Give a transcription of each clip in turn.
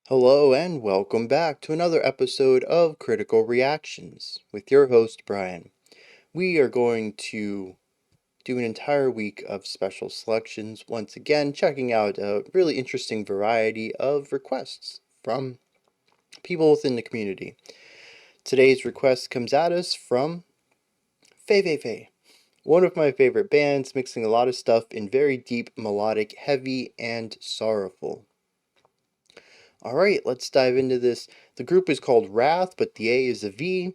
Hello and welcome back to another episode of Critical Reactions with your host Bryan. We are going to do an entire week of special selections, once again checking out a really interesting variety of requests from people within the community. Today's request comes at us from Fei, one of my favorite bands, mixing a lot of stuff in very deep, melodic, heavy, and sorrowful. Alright, let's dive into this. The group is called Wrath, but the A is a V.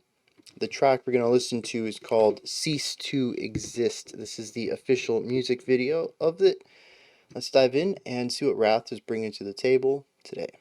The track we're going to listen to is called Cease to Exist. This is the official music video of it. Let's dive in and see what Wrath is bringing to the table today.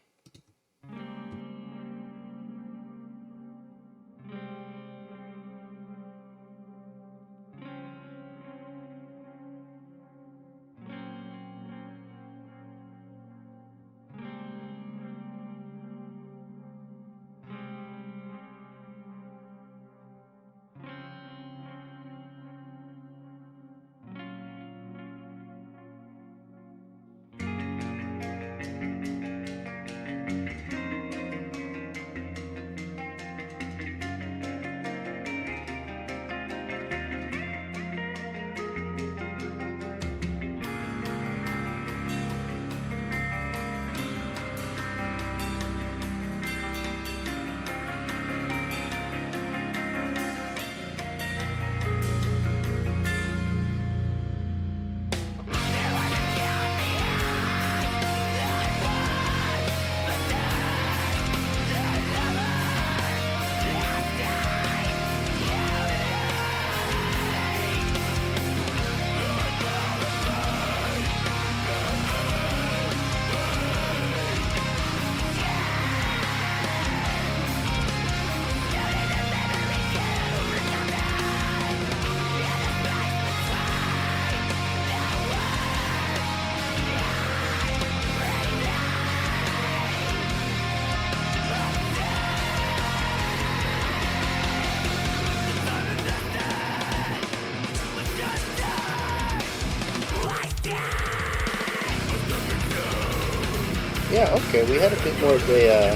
Yeah, okay, we had a bit more of a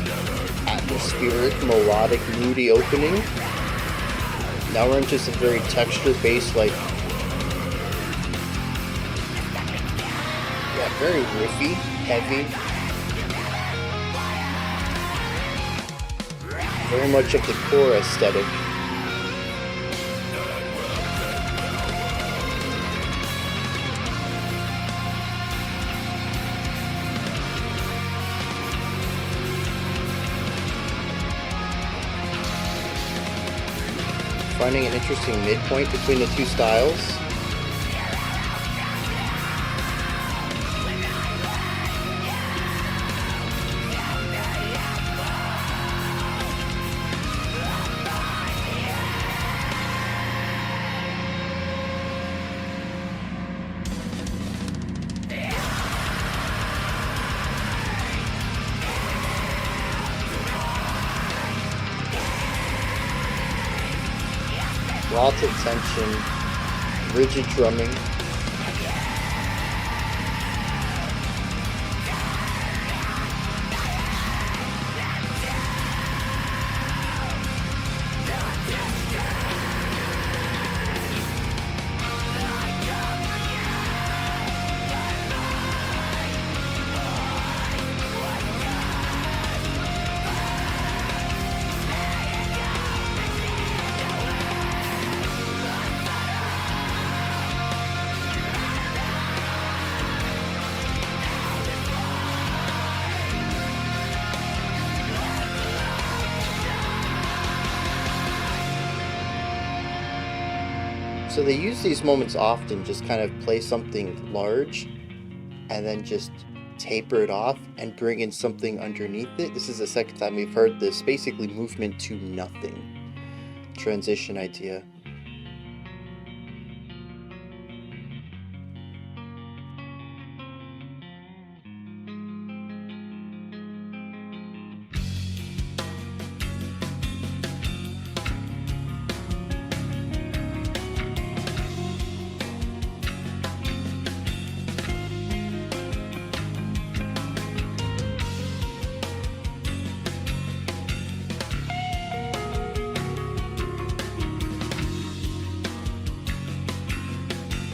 atmospheric, melodic, moody opening. Now we're into some very texture-based, very riffy, heavy. Very much of the core aesthetic. Finding an interesting midpoint between the two styles. Lots of tension, rigid drumming. So they use these moments often, just kind of play something large and then just taper it off and bring in something underneath it. This is the second time we've heard this, basically movement to nothing transition idea.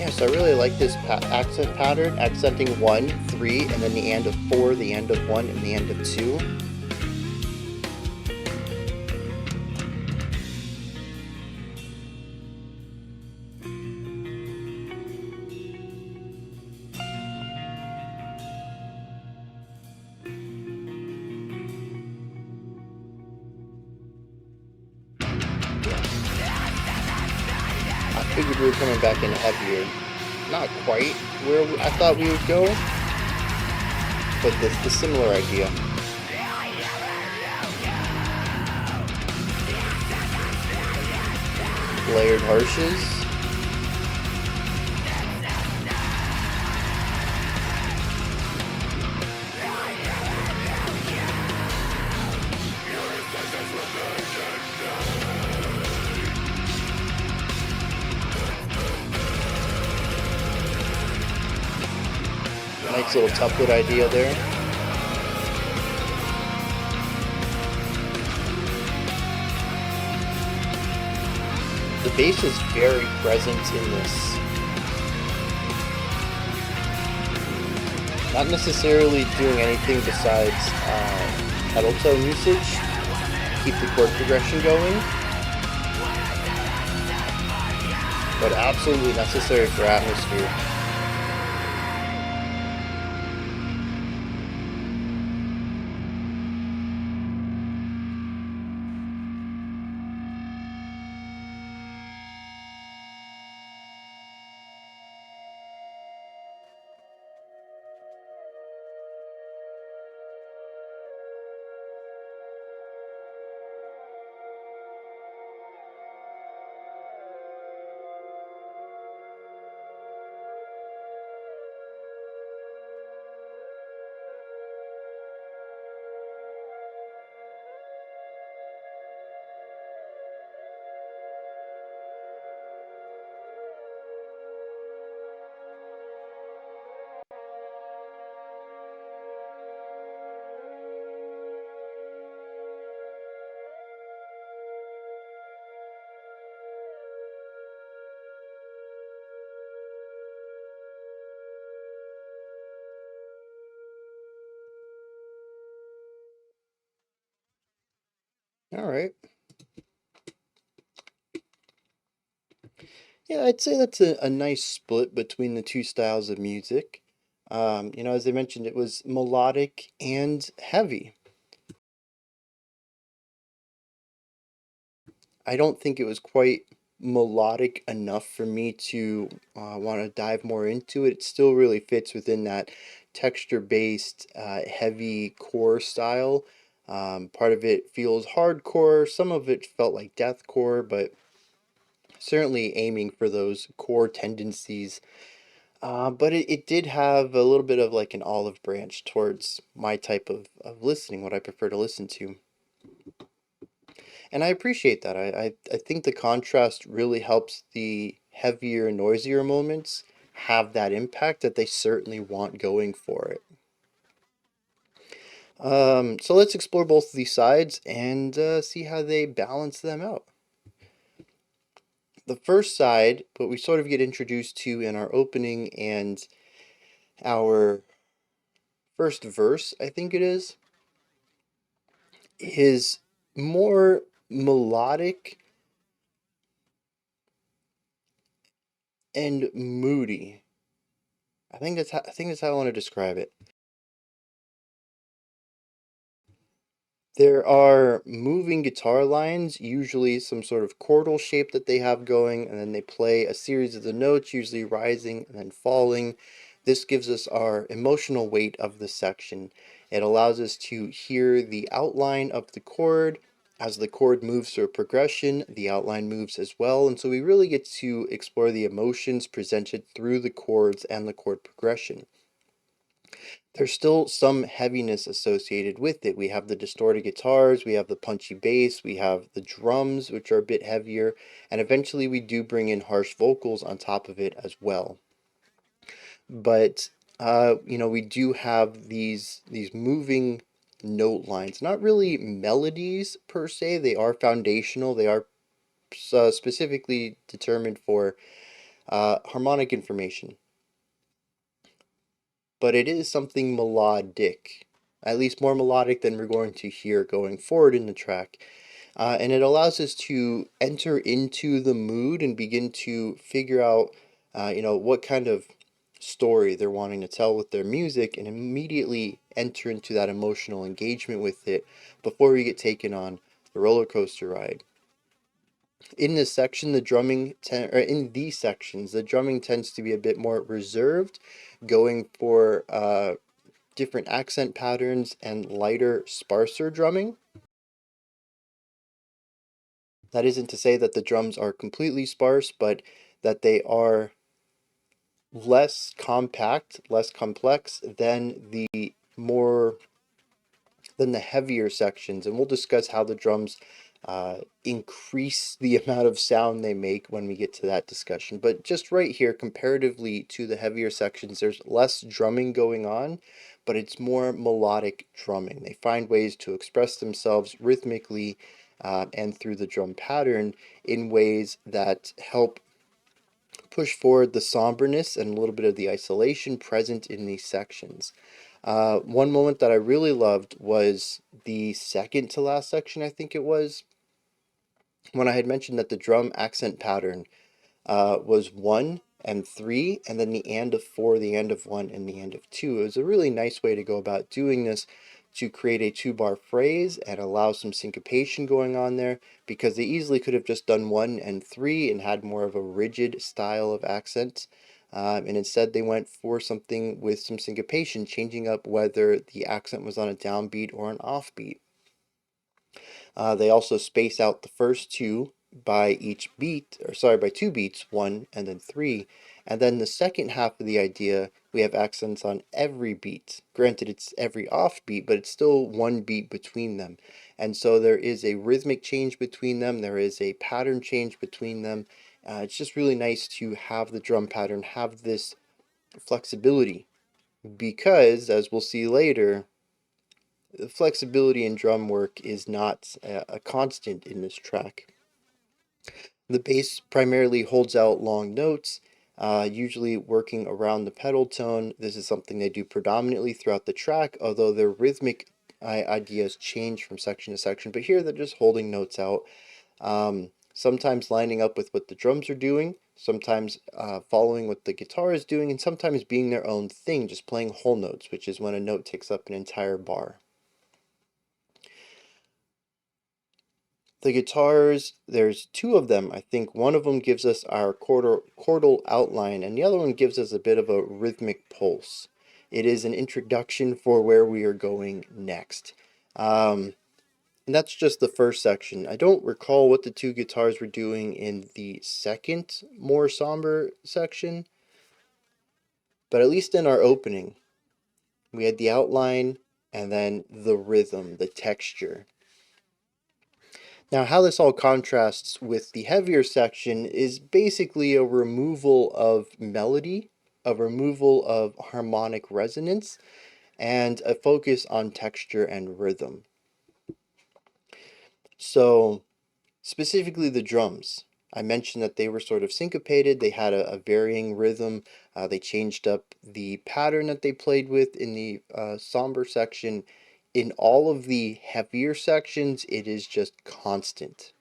Yeah, so I really like this accent pattern, accenting 1, 3, and then the end of 4, the end of 1, and the end of 2. I figured we were coming back in heavier. Not quite where I thought we would go, but the similar idea. Layered harshes. Nice little tuplet idea there. The bass is very present in this. Not necessarily doing anything besides pedal tone usage. Keep the chord progression going. But absolutely necessary for atmosphere. All right. Yeah, I'd say that's a nice split between the two styles of music. As I mentioned, it was melodic and heavy. I don't think it was quite melodic enough for me to want to dive more into it. It still really fits within that texture-based, heavy core style. Part of it feels hardcore, some of it felt like deathcore, but certainly aiming for those core tendencies. But it did have a little bit of like an olive branch towards my type of listening, what I prefer to listen to. And I appreciate that. I think the contrast really helps the heavier, noisier moments have that impact that they certainly want going for it. So let's explore both of these sides and see how they balance them out. The first side, what we sort of get introduced to in our opening and our first verse, I think it is more melodic and moody. I think that's how I want to describe it. There are moving guitar lines, usually some sort of chordal shape that they have going, and then they play a series of the notes, usually rising and then falling. This gives us our emotional weight of the section. It allows us to hear the outline of the chord. As the chord moves through a progression, the outline moves as well, and so we really get to explore the emotions presented through the chords and the chord progression. There's still some heaviness associated with it. We have the distorted guitars, we have the punchy bass, we have the drums, which are a bit heavier, and eventually we do bring in harsh vocals on top of it as well. But we do have these moving note lines, not really melodies per se. They are foundational. They are specifically determined for harmonic information, but it is something melodic, at least more melodic than we're going to hear going forward in the track. And it allows us to enter into the mood and begin to figure out, what kind of story they're wanting to tell with their music, and immediately enter into that emotional engagement with it before we get taken on the roller coaster ride. In this section, in these sections, the drumming tends to be a bit more reserved, going for different accent patterns and lighter, sparser drumming. That isn't to say that the drums are completely sparse, but that they are less compact, less complex than more the heavier sections. And we'll discuss how the drums increase the amount of sound they make when we get to that discussion. But just right here, comparatively to the heavier sections, there's less drumming going on, but it's more melodic drumming. They find ways to express themselves rhythmically and through the drum pattern in ways that help push forward the somberness and a little bit of the isolation present in these sections. One moment that I really loved was the second to last section, I think it was, when I had mentioned that the drum accent pattern was 1 and 3, and then the and of 4, the and of 1, and the and of 2. It was a really nice way to go about doing this to create a 2-bar phrase and allow some syncopation going on there, because they easily could have just done 1 and 3 and had more of a rigid style of accents. And instead they went for something with some syncopation, changing up whether the accent was on a downbeat or an offbeat. They also space out the first two by each beat, or sorry, by 2 beats, 1 and then 3. And then the second half of the idea, we have accents on every beat. Granted, it's every off beat, but it's still 1 beat between them. And so there is a rhythmic change between them, there is a pattern change between them. It's just really nice to have the drum pattern have this flexibility, because, as we'll see later, the flexibility in drum work is not a constant in this track. The bass primarily holds out long notes, usually working around the pedal tone. This is something they do predominantly throughout the track, although their rhythmic ideas change from section to section. But here they're just holding notes out, sometimes lining up with what the drums are doing, sometimes following what the guitar is doing, and sometimes being their own thing, just playing whole notes, which is when a note takes up an entire bar. The guitars, there's 2 of them. I think one of them gives us our chordal outline, and the other one gives us a bit of a rhythmic pulse. It is an introduction for where we are going next. And that's just the first section. I don't recall what the 2 guitars were doing in the second, more somber section, but at least in our opening, we had the outline and then the rhythm, the texture. Now, how this all contrasts with the heavier section is basically a removal of melody, a removal of harmonic resonance, and a focus on texture and rhythm. So, specifically the drums. I mentioned that they were sort of syncopated, they had a varying rhythm, they changed up the pattern that they played with in the somber section. In all of the heavier sections, it is just constant.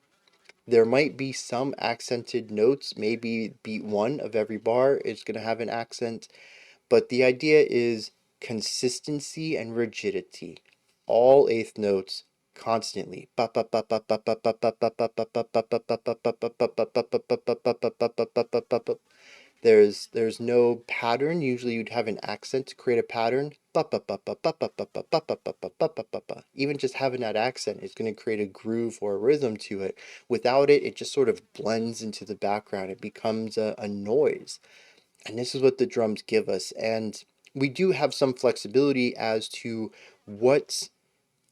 There might be some accented notes, maybe beat 1 of every bar is going to have an accent, but the idea is consistency and rigidity. All eighth notes constantly. There's no pattern. Usually you'd have an accent to create a pattern. Even just having that accent is going to create a groove or a rhythm to it. Without it, it just sort of blends into the background. It becomes a noise. And this is what the drums give us. And we do have some flexibility as to what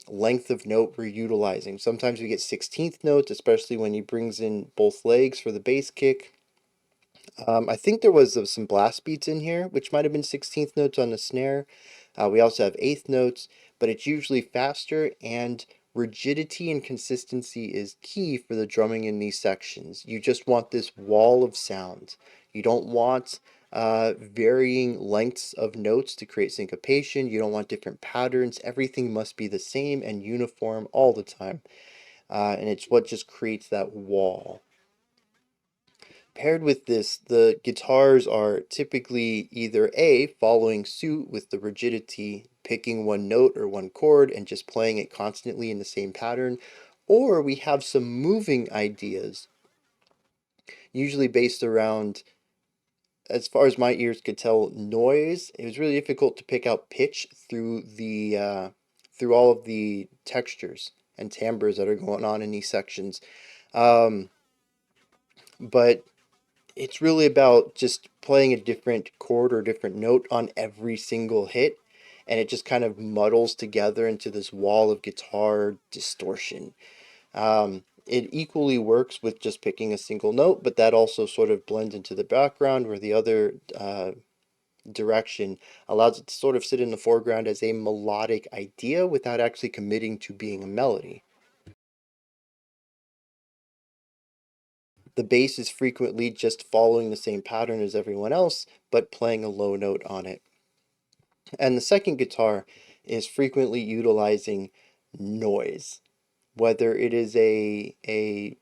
length of note we're utilizing. Sometimes we get 16th notes, especially when he brings in both legs for the bass kick. I think there was some blast beats in here, which might have been 16th notes on the snare. We also have 8th notes, but it's usually faster, and rigidity and consistency is key for the drumming in these sections. You just want this wall of sound. You don't want varying lengths of notes to create syncopation. You don't want different patterns. Everything must be the same and uniform all the time. And it's what just creates that wall. Paired with this, the guitars are typically either A, following suit with the rigidity, picking one note or one chord and just playing it constantly in the same pattern, or we have some moving ideas, usually based around, as far as my ears could tell, noise. It was really difficult to pick out pitch through all of the textures and timbres that are going on in these sections. Um, but it's really about just playing a different chord or different note on every single hit, and it just kind of muddles together into this wall of guitar distortion. It equally works with just picking a single note, but that also sort of blends into the background where the other direction allows it to sort of sit in the foreground as a melodic idea without actually committing to being a melody. The bass is frequently just following the same pattern as everyone else, but playing a low note on it. And the second guitar is frequently utilizing noise, whether it is a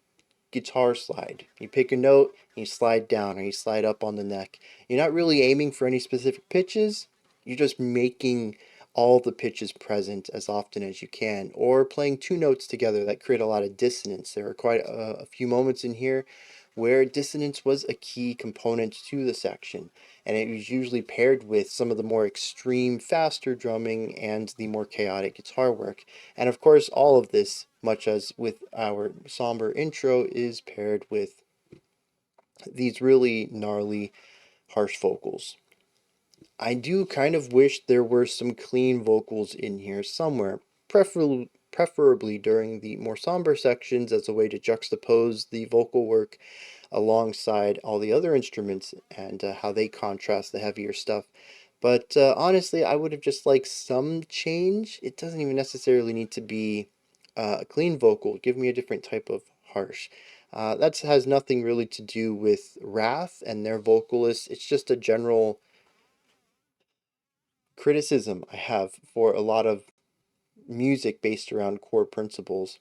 guitar slide. You pick a note, you slide down, or you slide up on the neck. You're not really aiming for any specific pitches. You're just making all the pitches present as often as you can, or playing two notes together that create a lot of dissonance. There are quite a few moments in here where dissonance was a key component to the section, and it was usually paired with some of the more extreme, faster drumming and the more chaotic guitar work. And of course, all of this, much as with our somber intro, is paired with these really gnarly, harsh vocals. I do kind of wish there were some clean vocals in here somewhere, preferably during the more somber sections as a way to juxtapose the vocal work alongside all the other instruments and how they contrast the heavier stuff. But honestly, I would have just liked some change. It doesn't even necessarily need to be a clean vocal. Give me a different type of harsh. That has nothing really to do with Wrath and their vocalists. It's just a general criticism I have for a lot of music based around core principles.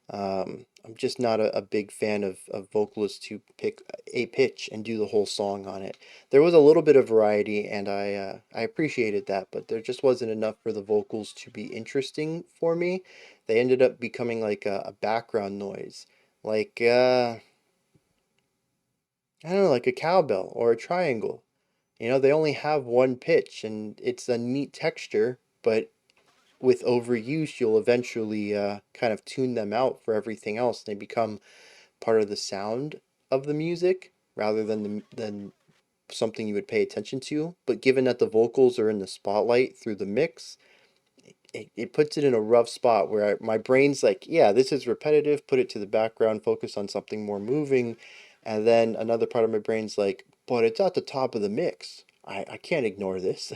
I'm just not a big fan of vocalists who pick a pitch and do the whole song on it. There was a little bit of variety, and I appreciated that, but there just wasn't enough for the vocals to be interesting for me. They ended up becoming like a background noise, like I don't know, like a cowbell or a triangle. You know, they only have one pitch, and it's a neat texture, but with overuse, you'll eventually kind of tune them out for everything else. They become part of the sound of the music rather than something you would pay attention to. But given that the vocals are in the spotlight through the mix, it puts it in a rough spot where my brain's like, yeah, this is repetitive, put it to the background, focus on something more moving. And then another part of my brain's like, but it's at the top of the mix. I can't ignore this.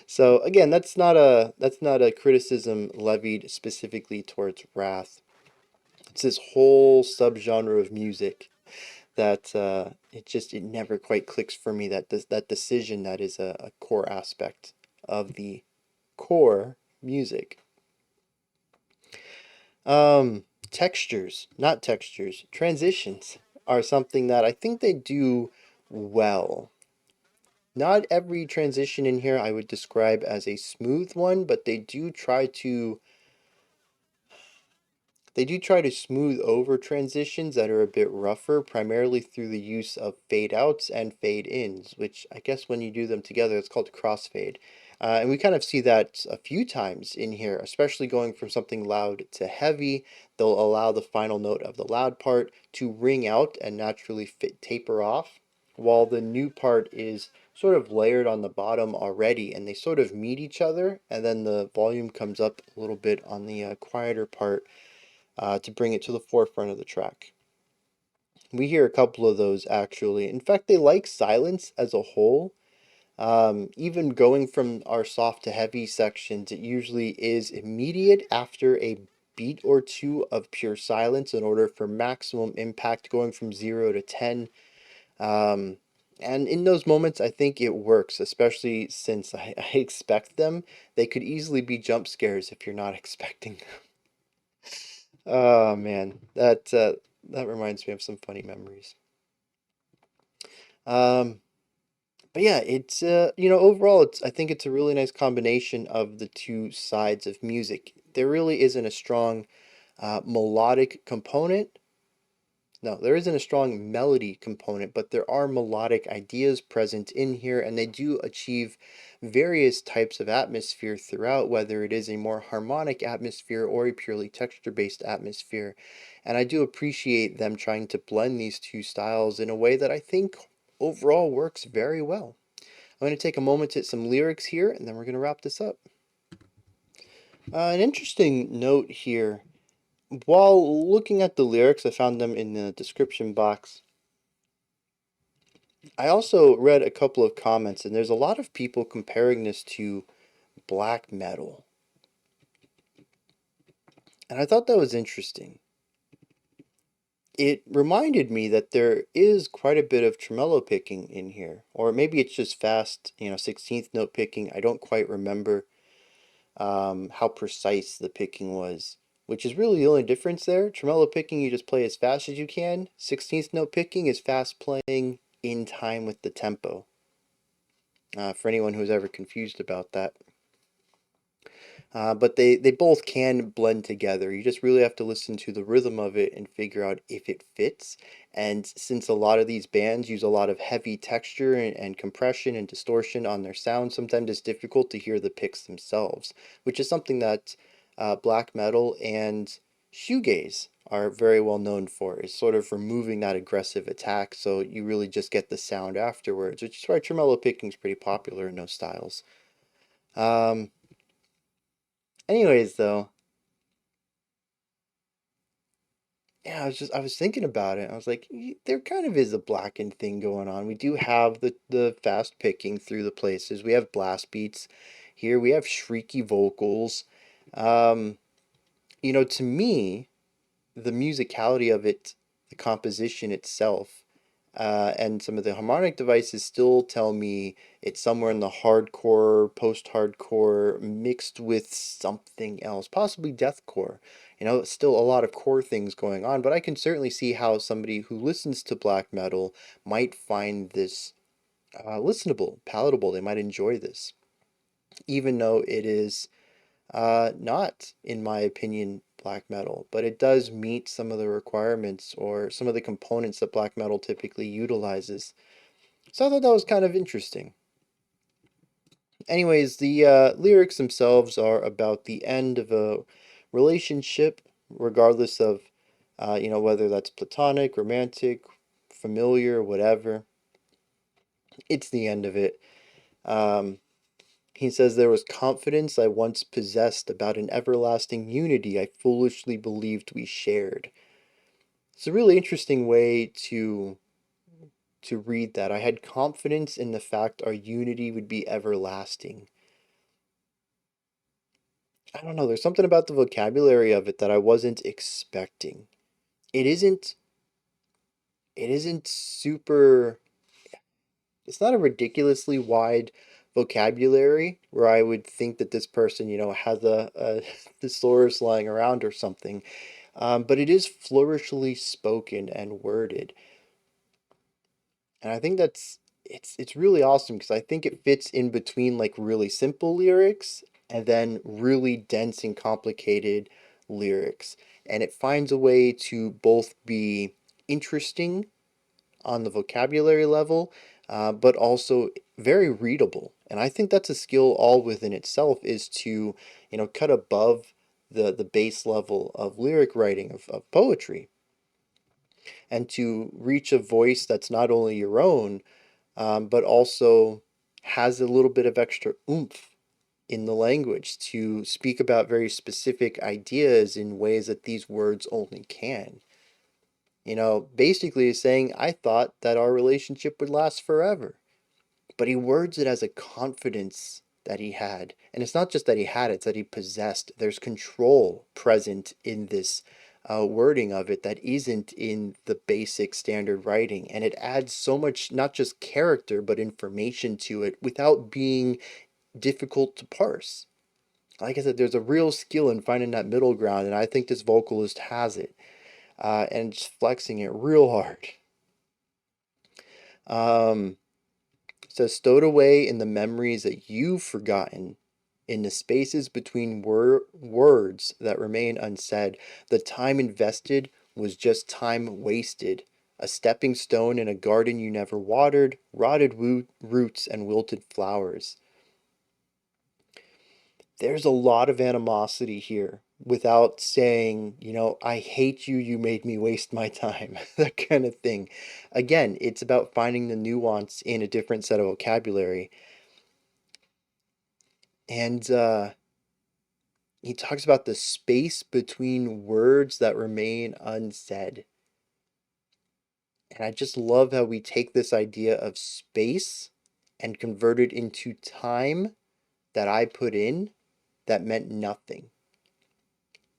So again, that's not a criticism levied specifically towards Wrath. It's this whole subgenre of music that it never quite clicks for me, that decision that is a core aspect of the core music. Textures, not textures, transitions are something that I think they do well. Not every transition in here I would describe as a smooth one, but they do try to smooth over transitions that are a bit rougher, primarily through the use of fade outs and fade ins, which I guess when you do them together, it's called crossfade. And we kind of see that a few times in here, especially going from something loud to heavy. They'll allow the final note of the loud part to ring out and naturally taper off, while the new part is sort of layered on the bottom already, and they sort of meet each other, and then the volume comes up a little bit on the quieter part to bring it to the forefront of the track. We hear a couple of those actually. In fact, they like silence as a whole. Even going from our soft to heavy sections, it usually is immediate after a beat or two of pure silence in order for maximum impact going from 0 to 10. Um, and in those moments, I think it works, especially since I expect them. They could easily be jump scares if you're not expecting. Oh man, that reminds me of some funny memories. Um, but yeah, it's overall, it's I think it's a really nice combination of the two sides of music. There really isn't a strong melodic component. No, there isn't a strong melody component, but there are melodic ideas present in here, and they do achieve various types of atmosphere throughout, whether it is a more harmonic atmosphere or a purely texture-based atmosphere. And I do appreciate them trying to blend these two styles in a way that I think overall works very well. I'm going to take a moment to hit some lyrics here, and then we're going to wrap this up. An interesting note here. While looking at the lyrics, I found them in the description box. I also read a couple of comments, and there's a lot of people comparing this to black metal. And I thought that was interesting. It reminded me that there is quite a bit of tremolo picking in here, or maybe it's just fast, 16th note picking. I don't quite remember how precise the picking was, which is really the only difference there. Tremolo picking, you just play as fast as you can. 16th note picking is fast playing in time with the tempo. For anyone who's ever confused about that. But they both can blend together. You just really have to listen to the rhythm of it and figure out if it fits. And since a lot of these bands use a lot of heavy texture and compression and distortion on their sound, sometimes it's difficult to hear the picks themselves, which is something that black metal and shoegaze are very well known for, is sort of removing that aggressive attack so you really just get the sound afterwards, which is why tremolo picking is pretty popular in those styles. Um, Anyways, though, yeah, I was thinking about it. I was like, there kind of is a Blackened thing going on. We do have the fast picking through the places. We have blast beats here. We have shrieky vocals. Um, to me, the musicality of it, the composition itself, and some of the harmonic devices still tell me it's somewhere in the hardcore, post-hardcore, mixed with something else, possibly deathcore. Still a lot of core things going on, but I can certainly see how somebody who listens to black metal might find this listenable, palatable. They might enjoy this, even though it is not, in my opinion, black metal, but it does meet some of the requirements or some of the components that black metal typically utilizes. So I thought that was kind of interesting. Anyways, the lyrics themselves are about the end of a relationship, regardless of, whether that's platonic, romantic, familiar, whatever. It's the end of it. Um, He says, there was confidence I once possessed about an everlasting unity I foolishly believed we shared. It's a really interesting way to read that. I had confidence in the fact our unity would be everlasting. I don't know, there's something about the vocabulary of it that I wasn't expecting. It isn't it isn't super it's not a ridiculously wide vocabulary where I would think that this person, has a thesaurus lying around or something. But it is flourishly spoken and worded. And I think it's really awesome because I think it fits in between like really simple lyrics and then really dense and complicated lyrics. And it finds a way to both be interesting on the vocabulary level, but also very readable. And I think that's a skill all within itself, is to, cut above the base level of lyric writing, of poetry, and to reach a voice that's not only your own, but also has a little bit of extra oomph in the language to speak about very specific ideas in ways that these words only can. Basically saying, I thought that our relationship would last forever. But he words it as a confidence that he had. And it's not just that he had it, it's that he possessed. There's control present in this wording of it that isn't in the basic standard writing. And it adds so much, not just character, but information to it without being difficult to parse. Like I said, there's a real skill in finding that middle ground, and I think this vocalist has it, and just flexing it real hard. Um, it says, stowed away in the memories that you've forgotten, in the spaces between words that remain unsaid, the time invested was just time wasted. A stepping stone in a garden you never watered, rotted roots and wilted flowers. There's a lot of animosity here without saying, I hate you, you made me waste my time, that kind of thing. Again, it's about finding the nuance in a different set of vocabulary. And he talks about the space between words that remain unsaid. And I just love how we take this idea of space and convert it into time that I put in that meant nothing.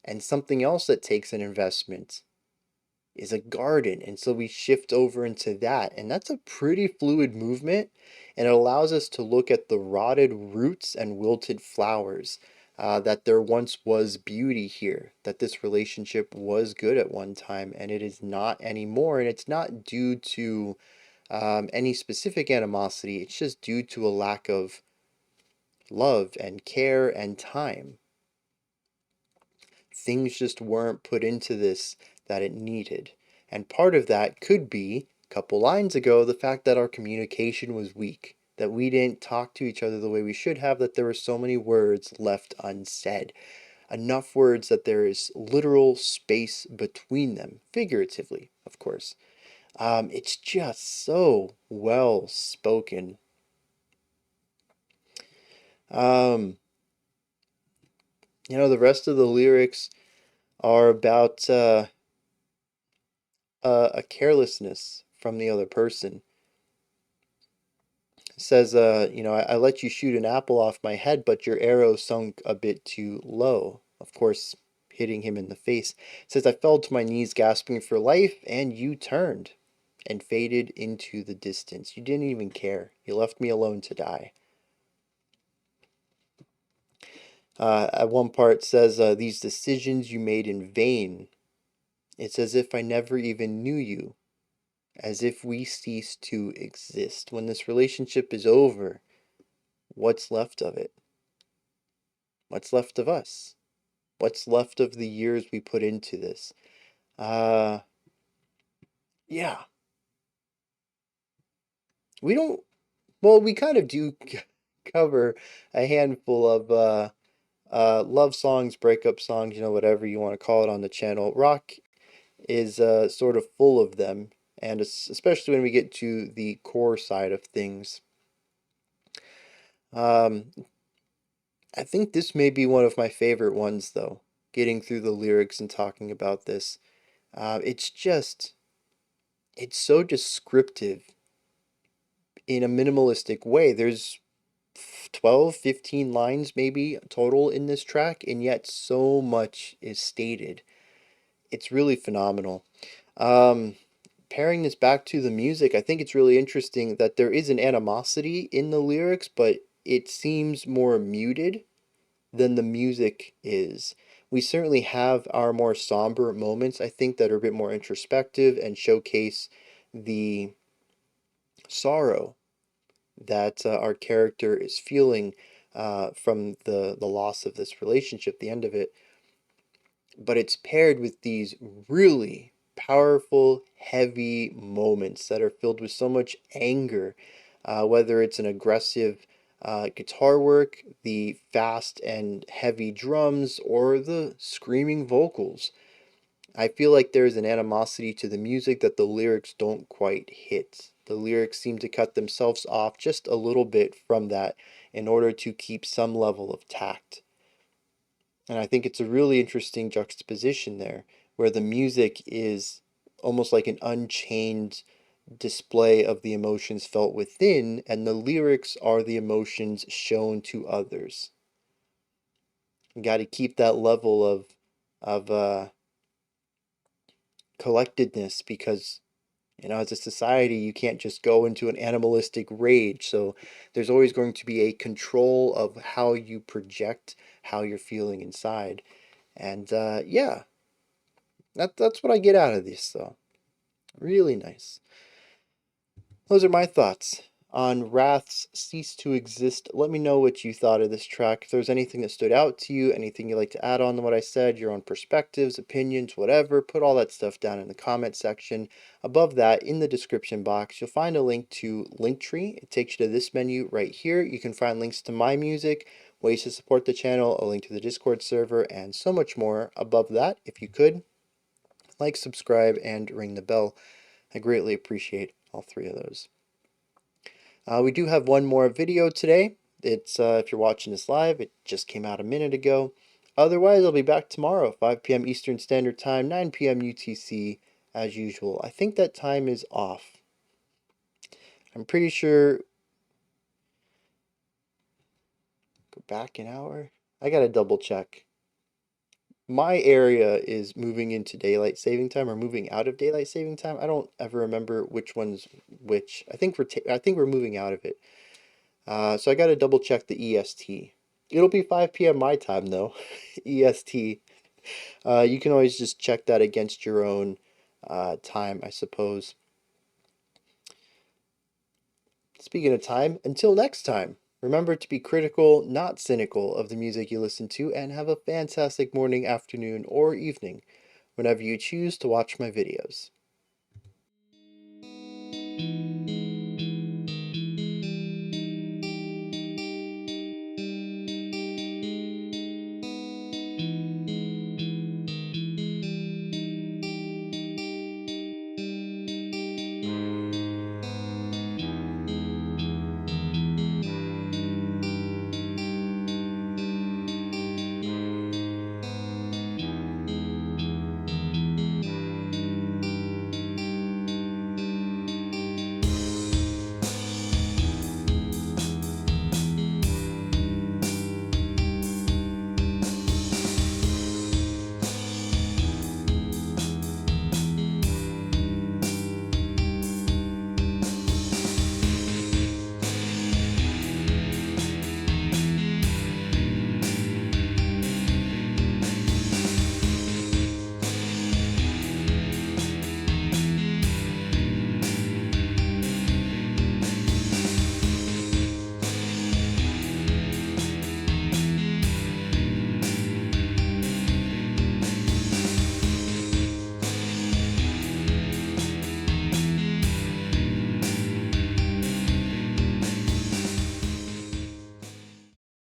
And something else that takes an investment is a garden. And so we shift over into that. And that's a pretty fluid movement. And it allows us to look at the rotted roots and wilted flowers. That there once was beauty here, that this relationship was good at one time, and it is not anymore. And it's not due to any specific animosity, it's just due to a lack of love and care and time. Things just weren't put into this that it needed. And part of that could be, a couple lines ago, the fact that our communication was weak, that we didn't talk to each other the way we should have, that there were so many words left unsaid. Enough words that there is literal space between them, figuratively, of course. It's just so well spoken. The rest of the lyrics are about a carelessness from the other person. It says, I let you shoot an apple off my head, but your arrow sunk a bit too low. Of course, hitting him in the face. It says, I fell to my knees gasping for life, and you turned and faded into the distance. You didn't even care. You left me alone to die. At one part it says, these decisions you made in vain. It's as if I never even knew you, as if we ceased to exist. When this relationship is over, what's left of it? What's left of us? What's left of the years we put into this? Uh, yeah. We don't, well, we kind of do cover a handful of love songs, breakup songs, whatever you want to call it on the channel. Rock is sort of full of them, and especially when we get to the core side of things. Um, I think this may be one of my favorite ones, though, getting through the lyrics and talking about this. It's so descriptive in a minimalistic way. There's 12, 15 lines maybe total in this track, and yet so much is stated. It's really phenomenal. Um, Pairing this back to the music, I think it's really interesting that there is an animosity in the lyrics, but it seems more muted than the music is. We certainly have our more somber moments, I think, that are a bit more introspective and showcase the sorrow that our character is feeling from the loss of this relationship, the end of it. But it's paired with these really powerful, heavy moments that are filled with so much anger, whether it's an aggressive guitar work, the fast and heavy drums, or the screaming vocals. I feel like there's an animosity to the music that the lyrics don't quite hit. The lyrics seem to cut themselves off just a little bit from that in order to keep some level of tact. And I think it's a really interesting juxtaposition there, where the music is almost like an unchained display of the emotions felt within, and the lyrics are the emotions shown to others. You got to keep that level of collectedness, because as a society, you can't just go into an animalistic rage. So there's always going to be a control of how you project how you're feeling inside. And yeah, that's what I get out of this, though. Really nice. Those are my thoughts on Wrath's Cease to Exist. Let me know what you thought of this track. If there's anything that stood out to you, anything you'd like to add on to what I said, your own perspectives, opinions, whatever, put all that stuff down in the comment section. Above that, in the description box, you'll find a link to Linktree. It takes you to this menu right here. You can find links to my music, ways to support the channel, a link to the Discord server, and so much more. Above that, if you could, like, subscribe, and ring the bell. I greatly appreciate all three of those. We do have one more video today. It's if you're watching this live, it just came out a minute ago. Otherwise, I'll be back tomorrow, 5 p.m. Eastern Standard Time, 9 p.m. UTC, as usual. I think that time is off. I'm pretty sure. Go back an hour. I gotta double check. My area is moving into daylight saving time or moving out of daylight saving time. I don't ever remember which one's which. I think we're moving out of it. So I got to double check the EST. It'll be 5 p.m. my time though, EST. You can always just check that against your own time, I suppose. Speaking of time, until next time, remember to be critical, not cynical, of the music you listen to, and have a fantastic morning, afternoon, or evening whenever you choose to watch my videos.